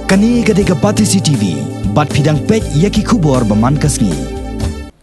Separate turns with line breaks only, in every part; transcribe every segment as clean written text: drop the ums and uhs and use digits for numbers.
Kani gadega Pati CTV, bat fidang pek yaki kubor baman kasni.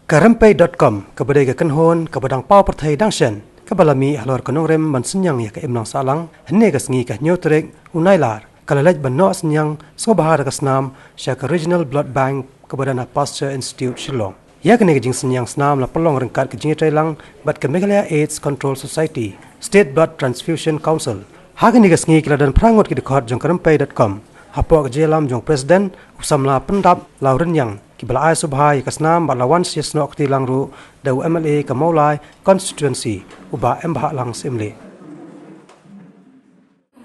Karampai.com kabadega kanhon kabadang pau perthai dangshan kabalami halor kanongrem mansenyang ya ka imnang salang henne kasngi ka nyotrek unailar kalalaj banno senyang sobahar kasnam syak Regional Blood Bank kabadana Pasteur Institute Shillong. Ya kene jing senyang snam la pelong rengkat ke jing trailang bat ke Meghalaya AIDS Control Society, State Blood Transfusion Council. Hagani kasngi kiladan prangot ki dekot jong karampai.com. Hapok jelam jong presiden usamla pendap lauren yang kibala ai subhai kasnam balawan siasno akti langru dau MLA Kamaulai constituency uba embah lang simle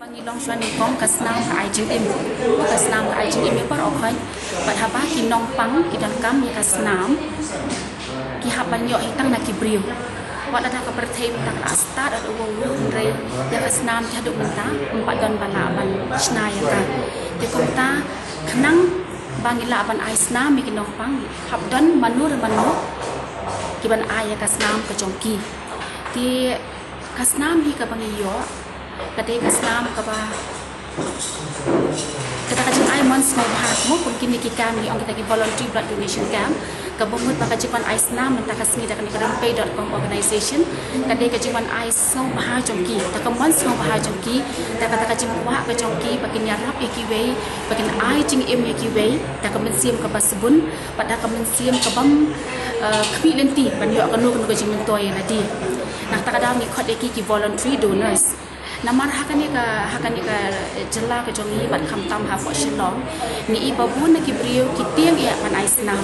Bangilong shwani kong kasnam ka IGM kasnam ka IGM par okhai bat haba ki nong pang ki dan kam ya kasnam ki haban yo hitang na ki briu wat ada ka perthai tak asta ada wo re ya kasnam ki haduk menta empat dan balaban snaya ka di kota kenang bangila ban aisna mi kinong pang habdan manur ki ban aya kasnam ka jongki ti kasnam hi ka bangiyo kate kasnam ka ba kata kajing ay mons mo bahas mo kung kini ki kami ang kita ki voluntary blood donation camp kabungut pa kajing ban aisna menta kasmi da karampai.com organization kate kajing ban ais no bahas jongki ta kamons no bahas jongki ta kata kajing wa ka jongki bakin yarap ki wei bakin ai jing im ki wei ta kamen siam ka basbun pada kamen siam ka bam kmi lenti ban yo ka nu ka jing mentoy na di nah ta kada mi khot ki voluntary donors namar hakani ka jela ka jongi bat kham tam ha fo shlong ni ibabun na ki brio ki tiang ya ban aisnam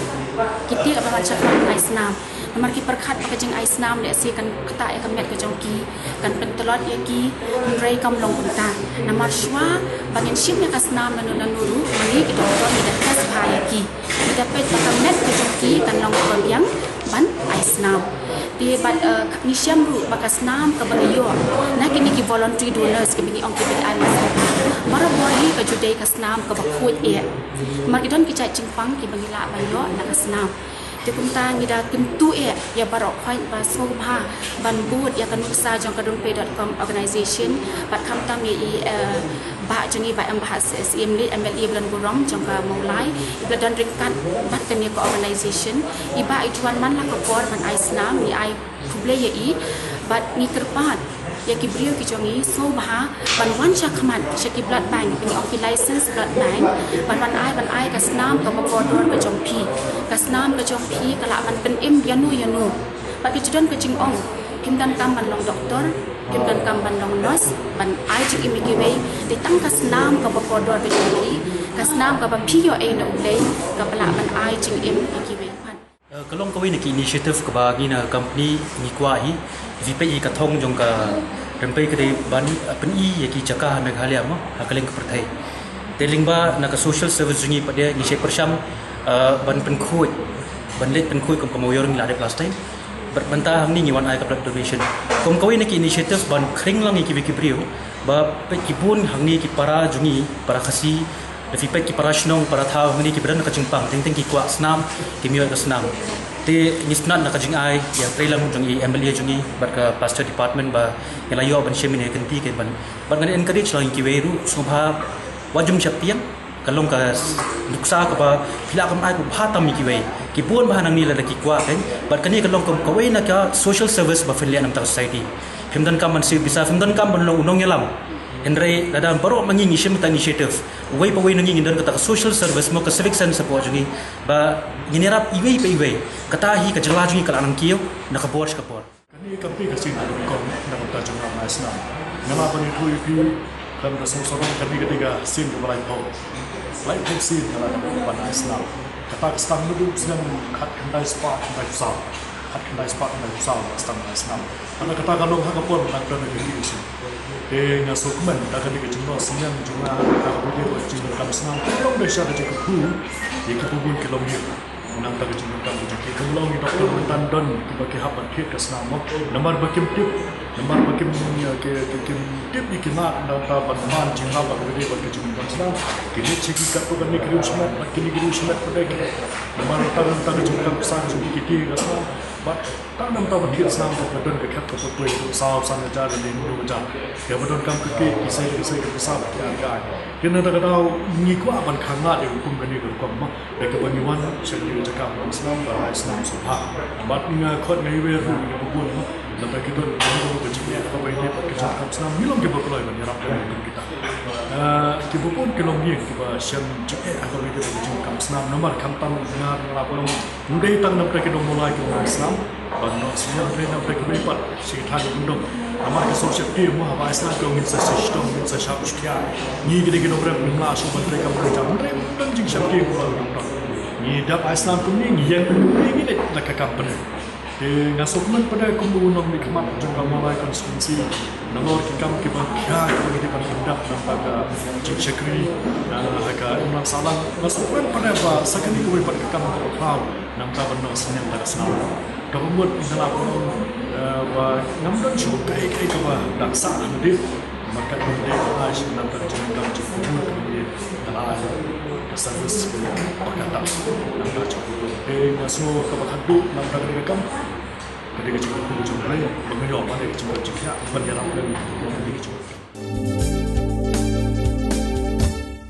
ki tiang ba cha ban aisnam namar ki perkhat pa jeng aisnam le si kan kata ya kamet ka jongki kan pentelot ya ki rei kam long punta namar shwa bangin shim ya kasnam nanu nuru ni ki doktor ni dak kas bhaya ki kita pet pa kamet ka jongki kan long ko yang ban aisnam di bat ni syam ru bakas nam ka bangiyo na kini ki voluntary donors ke bingi ong ki bin anas marabori ka judai kasnam ka bakut e margidon ki chai chingpang ki bangila bayo na kasnam ti kumta ni da kentu e ya barok khoi ba sobha ban bud ya kanuksa jong karampai.com organization bat kham tam ye ba jengi ba ambahas SML MLA bulan burong jong ka maulai ibladan ringkat bat kan ye ko organization iba ijuan man la ka por ban aisnam ni ai kuble ye i bat ni kerpat ya ki brio ki jongi sobha ban wan cha khamat shaki blood bank ni of license blood bank ban ai kasnam ka bodor ka jongpi kasnam ka jongpi kala man pen im yanu bat ki jidon ka jing ong kimdan kam ban long doktor kimdan kam ban long nurse ban ai ji imikiwe de tang kasnam ka bodor ka jongpi kasnam ka ba pio e no play ka pala ban ai jing imikiwe
kalong kawin ki initiative ka bagi na company ni kwai VPI ka thong jong ka rampai ka dei ban pen i ki chaka Meghalaya mo hakaling ka perthai teling ba na ka social service jungi pada ni she persham ban pen khoi ban let pen khoi kom kamoyor ni la de last time berbantah hang ni ngiwan ai ka blood donation kom kawin ki initiative ban khring lang ki wiki brio ba pe ki bun hang ni ki para jungi para khasi VPI ki para shnong para thau hang ni ki bran ka chingpang teng ki kwa snam ki miyo ka snam te nisnat na kajing ai yang trailang jungi MLA jungi bar ka pastor department ba yalayo ban shemin e kanti ke ban ngan encourage lang ki weru subha wajum chapiang kalong ka nuksa ka ba phila kam ai ku phatam mi ki we ki bon ba nang ni la ki kwa kan bar kani kalong kam ka we na ka social service ba fili anam ta society phimdan kam man si bisa phimdan kam ban long unong yalam Henry dalam baru mengingi initiative, way pa way nangingin dan kata social service mo ka civic sense support jungi ba ginirap iway pa iway katahi ka jela jungi kala nang kiyo nakabor kapor.
Kani kampi kasi na kon na kata junga mas na. Nama pa ni tuwi pi kan rasong sorong kami ketiga sin ko balay po. Like hip sin kala na pa na islam. Kata stang nudu silang kat handai spot handai usal. Kat handai spot handai usal stang na islam. Ana kata kalong hakapor na kata nagigisi. Nga sokman akan dikejumpa senyang jumlah kakak buat jumlah kami senang kalau besar aja kebu ya kebun kilometer menang tak jumlah kami jadi kalau ni doktor mentandan bagi apa kit kesenam nomor bakim tip tip ikimat nata panman jingga bagi bagi jumlah kesenam kini ceki kat bukan ni kirim semat pada nomor tak jumlah kesan jadi kita kesenam but tak nam tahu berkira senam tu betul ke kat tu tu itu sahab sana jar dan ini dulu jar dia betul kam ke kisah ke besar yang gay kena tak tahu ni kuat ban khangat dia hukum kan ni ke kom mereka banyuan sendiri cakap senam bahaya senam subha but ingat kot ngai wer hu ni bukan lepas kita dulu berjaya apa ini kerja senam milam ke berkelai menyerap kita kita pun kelong yang kita siam cek atau kita berjaya kam senam nomor kam tam dengar lapor mudai tang nam mereka dong mulai ke senam banyak siang mereka mereka berlipat sekitar undang nama ke sosial dia mah apa senam kau ingin sistem ingin sesiap sekian ni kita berapa mula sebab mereka bekerja mereka dan jing siap dia mulai undang ni dah Islam pun ni yang ini nak company ngasukman pada kumpulan di kemat juga mulai konstitusi nalor kikam kiban kya bagi di pendak nampaka cikri dan agak imam salam ngasukman pada apa sakani kuwi pada kikam kau nampak benar senyum pada senam kabut dalam wa namdan chukai kai ka daksa hadir maka kemudian Aish nampak cikam cikri kemudian dalam service pakata nampak cikri ngaso kabahadu nampak kikam ketika cukup jumlah mengenai apa yang cukup jika berjalan dari ketika cukup